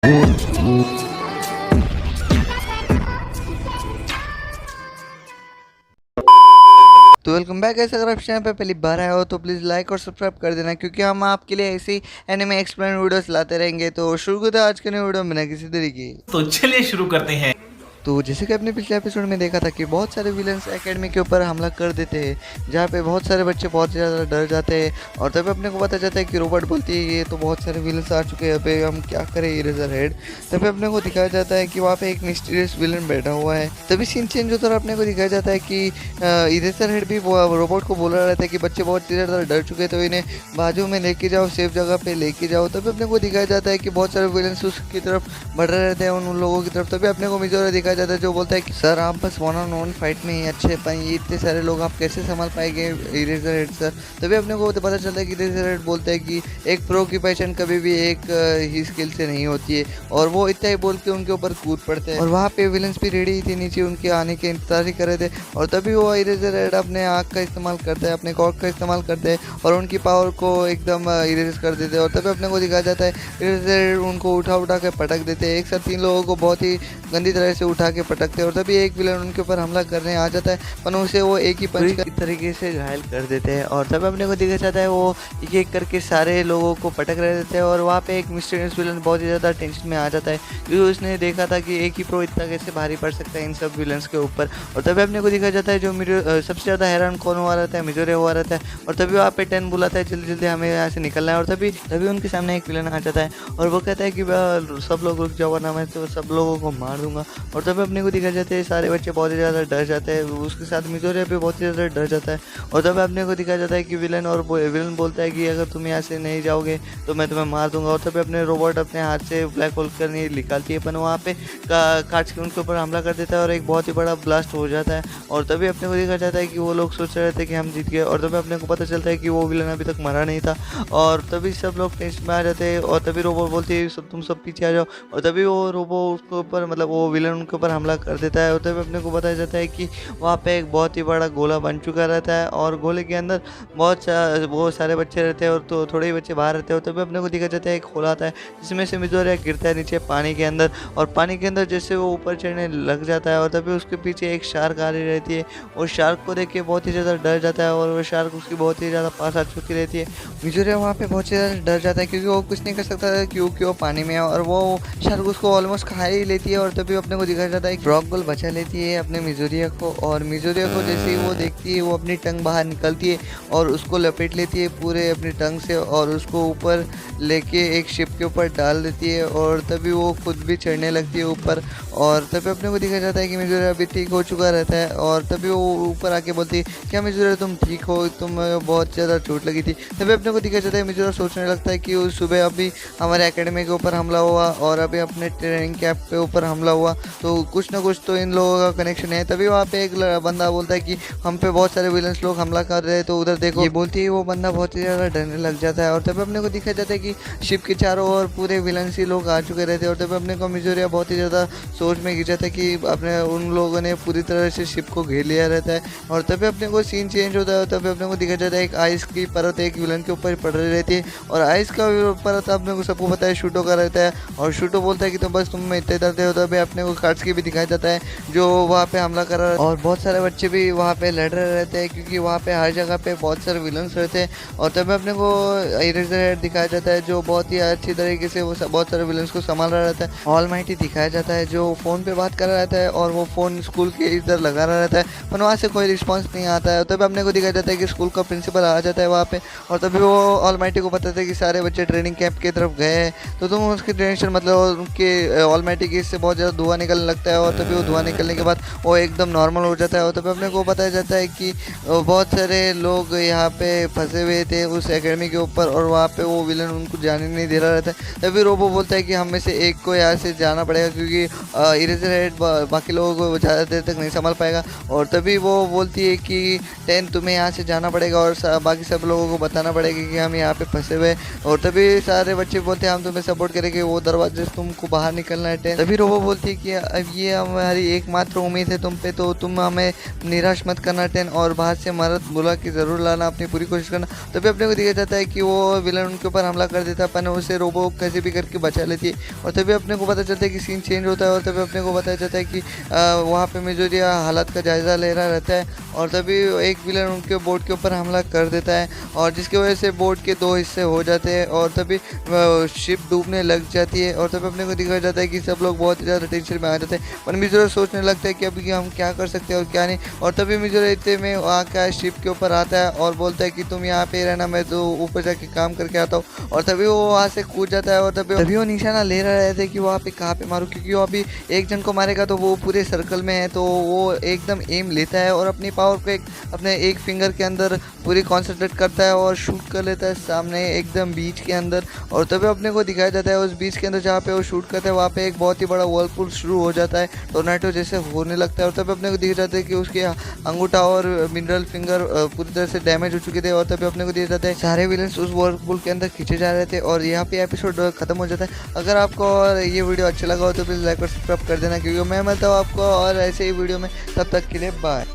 तो welcome back guys. अगर आप चैनल पे पहली बार आए हो तो प्लीज़ लाइक और सब्सक्राइब कर देना, क्योंकि हम आपके लिए ऐसी एनिमे एक्सप्लेन वीडियोस लाते रहेंगे। तो शुरू करते हैं आज के नए वीडियो बिना किसी देरी के। तो चलिए शुरू करते हैं। तो जैसे कि आपने पिछले एपिसोड में देखा था कि बहुत सारे विलन्स एकेडमी के ऊपर हमला कर देते हैं, जहाँ पे बहुत सारे बच्चे बहुत ज़्यादा डर जाते हैं। और तभी अपने को पता चलता है कि रोबोट बोलती है ये तो बहुत सारे विलन्स आ चुके हैं, अभी हम क्या करें इरेजर हेड। तभी अपने को दिखाया जाता है कि वहाँ पे एक मिस्टीरियस विलन बैठा हुआ है। तभी सीन चेंज होता है और अपने को दिखाया जाता है कि इरेजर हेड भी रोबोट को बोल रहा था कि बच्चे बहुत ज़्यादा डर चुके हैं, तो इन्हें बाजू में लेके जाओ, सेफ जगह पे लेके जाओ। तभी अपने को दिखाया जाता है कि बहुत सारे विलन्स उसकी तरफ बढ़ रहे रहते हैं, उन लोगों की तरफ। तभी अपने को मिजोरा दिखाया जाता है जो बोलता है कि सर आप बस 1-on-1 फाइट में ही अच्छे पाए, ये इतने सारे लोग आप कैसे संभाल पाएंगे इरेजर हेड सर। तभी अपने को पता चलता है कि इरेजर हेड बोलता है कि एक प्रो की पहचान कभी भी एक ही स्किल से नहीं होती है, और वो इतना ही बोल के उनके ऊपर कूद पड़ते हैं। और वहाँ पे विलन्स भी रेडी थी नीचे, उनके आने के इंतजार ही कर रहे थे। और तभी वो इरेजर हेड अपने आँख का इस्तेमाल करता है, अपने कॉर्क का इस्तेमाल करते हैं और उनकी पावर को एकदम इरेज कर देते हैं। और तभी अपने को दिखाया जाता है इरेजर हेड उनको उठा के पटक देते हैं। एक साथ 3 लोगों को बहुत ही गंदी तरह से उठा के पटकते हैं। और तभी एक विलन उनके ऊपर हमला करने आ जाता है, पर उसे वो एक ही पंच के तरीके से घायल कर देते हैं। और तब अपने को दिखा जाता है वो एक एक करके सारे लोगों को पटक रहे देते हैं। और वहाँ पे एक मिस्टीरियस विलन बहुत ही ज़्यादा टेंशन में आ जाता है, क्योंकि उसने देखा था कि एक ही प्रो इतना कैसे भारी पड़ सकता है इन सब विलन्स के ऊपर। और तभी अपने को दिखा जाता है जो सबसे ज़्यादा हैरान कौन हुआ रहता है, मिजोरे हुआ रहता है। और तभी वहाँ पे 10 बुलाता है, जल्दी जल्दी हमें यहाँ से निकलना है। और तभी उनके सामने एक विलन आ जाता है और वो कहता है कि सब लोग रुक जाओ वरना मैं तो सब लोगों को मार दूंगा। और तभी अपने को दिखा जाता है सारे बच्चे बहुत ही ज़्यादा डर जाते हैं, उसके साथ मिजोरिया भी बहुत ही ज़्यादा डर जाता है। और तब अपने को दिखाया जाता है कि विलन बोलता है कि अगर तुम यहाँ से नहीं जाओगे तो मैं तुम्हें मार दूंगा। और तभी अपने रोबोट अपने हाथ से ब्लैक होल करने निकालती है, पर वहाँ पे काट के उनके ऊपर हमला कर देता है और एक बहुत ही बड़ा ब्लास्ट हो जाता है। और तभी अपने को देखा जाता है कि वो लोग सोच रहे थे कि हम जीत गए। और तभी अपने को पता चलता है कि वो विलन अभी तक मरा नहीं था। और तभी सब लोग टेंशन में आ जाते हैं और तभी रोबोट बोलती है तुम सब पीछे आ जाओ। और तभी वो रोबो उसके ऊपर मतलब वो विलन उनके ऊपर हमला कर देता है। और तभी अपने को बताया जाता है कि वहाँ पे एक बहुत ही बड़ा गोला बन चुका रहता है और गोले के अंदर बहुत सारे बच्चे रहते हैं और तो थोड़े ही बच्चे बाहर रहते हैं। और तभी अपने को दिखा जाता है एक खोला आता है जिसमें से मिजोरिया गिरता है नीचे पानी के अंदर। और पानी के अंदर जैसे वो ऊपर चढ़ने लग जाता है और तभी उसके पीछे एक शार्क आ रही रहती है और शार्क को देख के बहुत ही ज़्यादा डर जाता है और वो शार्क उसकी बहुत ही ज़्यादा पास आ चुकी रहती है। मिजोरिया वहाँ पे बहुत ज़्यादा डर जाता है क्योंकि वो कुछ नहीं कर सकता क्योंकि वो पानी में है और वो शार्क उसको ऑलमोस्ट खा ही लेती है। और तभी अपने को दिखाया जाता है एक फ्रॉग गोल बचा लेती है अपने मिजोरिया को। और मिजोरिया को जैसे ही वो देखती है वो अपनी टंग बाहर निकलती है और उसको लपेट लेती है पूरे अपनी टंग से और उसको ऊपर लेके एक शिप के ऊपर डाल देती है। और तभी वो खुद भी चढ़ने लगती है ऊपर। और तभी अपने को दिखाया जाता है कि मिजोरिया अभी ठीक हो चुका रहता है। और तभी वो ऊपर आके बोलती है क्या मिजोरिया तुम ठीक हो, तुम बहुत ज़्यादा चोट लगी थी। तभी अपने को दिखाया जाता है मिजोरिया सोचने लगता है कि उस सुबह अभी हमारे एकेडमी के ऊपर हमला हुआ और अभी अपने ट्रेनिंग कैंप के ऊपर हमला हुआ, तो कुछ ना कुछ तो इन लोगों का कनेक्शन है। तभी वहाँ पे एक बंदा बोलता है कि हम पे बहुत सारे विलन्स लोग हमला कर रहे हैं, तो उधर देखो। ये बोलती है वो बंदा बहुत ही ज़्यादा डरने लग जाता है। और तभी अपने को दिखाया जाता है कि शिप के चारों ओर पूरे विलन्स ही लोग आ चुके रहते हैं। और तभी अपने को मिजोरिया बहुत ही ज़्यादा सोच में गिर जाता है कि अपने उन लोगों ने पूरी तरह से शिप को घेर लिया रहता है। और तभी अपने को सीन चेंज होता है। तभी अपने को दिखाया जाता है एक आइस की परत एक विलन के ऊपर पड़ रही रहती है और आइस का परत अपने को सबको पता है शूटो का रहता है। और शूटो बोलता है कि तुम बस तुम इतने डरते हो। तभी अपने को कार्ड्स की भी दिखाया जाता है जो वहाँ पे हमला कर रहा है और बहुत सारे बच्चे भी वहाँ पे लड़ रहे रहते हैं क्योंकि वहाँ पे हर जगह पे बहुत सारे विलन्स रहते हैं। और तभी अपने को इरेजर हेड दिखाया जाता है जो बहुत ही अच्छी तरीके से वो बहुत सारे विलन्स को संभाल रहा रहता है। ऑलमाइटी दिखाया जाता है जो फ़ोन पे बात कर रहा रहता है और वो फ़ोन स्कूल के इधर लगा रहा रहता है, पर वहाँ से कोई रिस्पॉन्स नहीं आता है। तभी अपने को दिखाया जाता है कि स्कूल का प्रिंसिपल आ जाता है वहाँ पे। और तभी वो ऑलमाइटी को बताता है कि सारे बच्चे ट्रेनिंग कैंप की तरफ गए हैं, तो तुम उसकी टेंशन मतलब उनके ऑलमाइटी की इससे बहुत ज़्यादा धुआं निकलने लगता है। और तभी वो धुआं निकलने के बाद वो एकदम नॉर्मल हो जाता है। और तभी अपने को बताया जाता है कि बहुत सारे लोग यहाँ पे फंसे हुए थे उस एकेडमी के ऊपर और वहाँ पे वो विलन उनको जाने नहीं दे रहा रहता है। तभी रोबो बोलता है कि हम में से एक को यहाँ से जाना पड़ेगा क्योंकि इरेजर हेड बाकी लोगों को ज़्यादा देर तक नहीं संभाल पाएगा। और तभी वो बोलती है कि 10 तुम्हें यहाँ से जाना पड़ेगा और बाकी सब लोगों को बताना पड़ेगा कि हम यहाँ पे फंसे हुए। और तभी सारे बच्चे बोलते हैं हम तुम्हें सपोर्ट करेंगे, वो दरवाजे से तुमको बाहर निकलना है 10। तभी रोबो बोलती है कि ये हमारी एकमात्र उम्मीद है तुम पे, तो तुम हमें निराश मत करना टेन, और बाहर से मदद बुला के ज़रूर लाना, अपनी पूरी कोशिश करना। तभी अपने को दिखाया जाता है कि वो विलन उनके ऊपर हमला कर देता है, पर उसे रोबो कैसे भी करके बचा लेती है। और तभी अपने को पता चलता है कि सीन चेंज होता है, और तभी अपने को बताया जाता है कि वहाँ पे मिजोरिया हालात का जायज़ा ले रहा रहता है, और तभी एक विलन उनके बोट के ऊपर हमला कर देता है, और जिसकी वजह से बोट के 2 हिस्से हो जाते हैं, और तभी शिप डूबने लग जाती है। और तभी अपने को दिखाया जाता है कि सब लोग बहुत ही ज़्यादा टेंशन में आ जाते हैं, पर मिजोरिया सोचने लगता है कि अभी हम क्या कर सकते हैं और क्या नहीं। और तभी मिजोरिया इतने में आकर शिप के ऊपर आता है और बोलता है कि तुम यहाँ पे रहना, मैं तो ऊपर जाके काम करके आता हूँ। और तभी वो वहाँ से कूद जाता है, और तभी वो निशाना ले रहा रहता है कि वहाँ पे कहाँ पे मारूँ, क्योंकि वो अभी एक जन को मारेगा तो वो पूरे सर्कल में है, तो वो एकदम एम लेता है और अपनी पावर को अपने एक फिंगर के अंदर पूरी कॉन्सेंट्रेट करता है और शूट कर लेता है सामने एकदम बीच के अंदर। और तभी अपने को दिखाया जाता है उस बीच के अंदर जहाँ पे वो शूट करता है वहाँ पे एक बहुत ही बड़ा वर्लपुल शुरू हो जाता है, टोर्नेडो जैसे होने लगता है। और तभी अपने को दिखाया जाता है कि उसके अंगूठा और मिनरल फिंगर पूरी तरह से डैमेज हो चुके थे। और तभी अपने को दिया जाता है सारे विलेंस उस वर्लपुल के अंदर खींचे जा रहे थे, और यहाँ पे एपिसोड खत्म हो जाता है। अगर आपको और ये वीडियो अच्छा लगा हो तो प्लीज़ लाइक और सब्सक्राइब कर देना, क्योंकि मैं मिलता हूँ आपको और ऐसे ही वीडियो में, तब तक के लिए बाय।